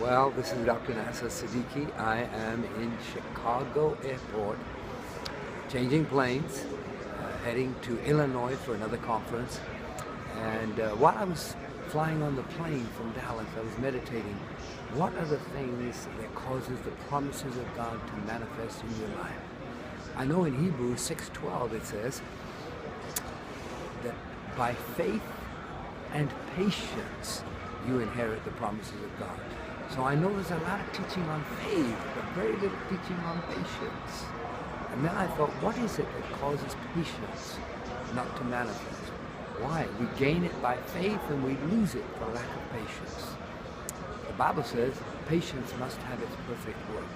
Well, this is Dr. Nasir Siddiki. I am in Chicago Airport, changing planes, heading to Illinois for another conference. And while I was flying on the plane from Dallas, I was meditating. What are the things that causes the promises of God to manifest in your life? I know in Hebrews 6:12 it says that by faith and patience you inherit the promises of God. So I know there's a lot of teaching on faith, but very little teaching on patience. And then I thought, what is it that causes patience not to manifest? Why? We gain it by faith and we lose it for lack of patience. The Bible says patience must have its perfect work.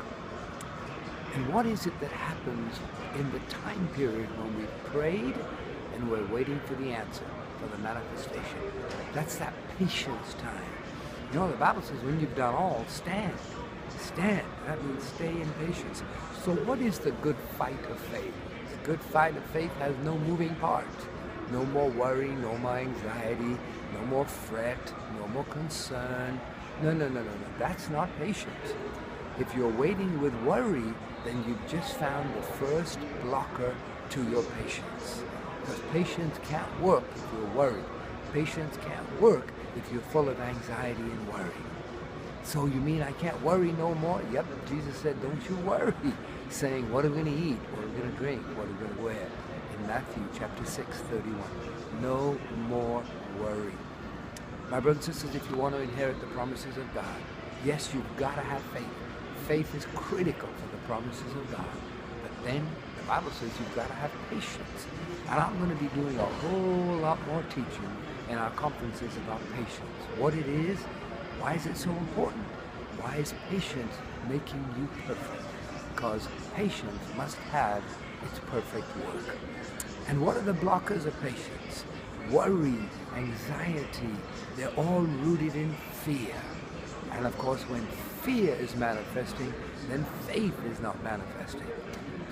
And what is it that happens in the time period when we prayed and we're waiting for the answer, for the manifestation? That's that patience time. You know, the Bible says when you've done all, stand. Stand. That means stay in patience. So what is the good fight of faith? The good fight of faith has no moving parts. No more worry, no more anxiety, no more fret, no more concern. No. That's not patience. If you're waiting with worry, then you've just found the first blocker to your patience. Because patience can't work if you're worried. Patience can't work if you're full of anxiety and worry. So you mean I can't worry no more? Yep, Jesus said, don't you worry. Saying, what are we going to eat? What are we going to drink? What are we going to wear? In Matthew chapter 6:31. No more worry. My brothers and sisters, if you want to inherit the promises of God, yes, you've got to have faith. Faith is critical for the promises of God. But then the Bible says you've got to have patience. And I'm going to be doing a whole lot more teaching in our conferences about patience. What it is, why is it so important? Why is patience making you perfect? Because patience must have its perfect work. And what are the blockers of patience? Worry, anxiety, they're all rooted in fear. And of course, when fear is manifesting, then faith is not manifesting.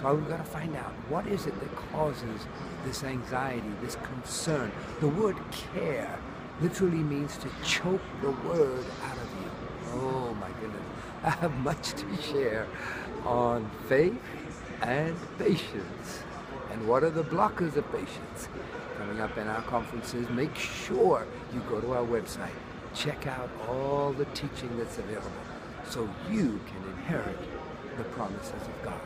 So we've got to find out, what is it that causes this anxiety, this concern? The word care literally means to choke the word out of you. Oh my goodness. I have much to share on faith and patience. And what are the blockers of patience? Coming up in our conferences, make sure you go to our website. Check out all the teaching that's available so you can inherit the promises of God.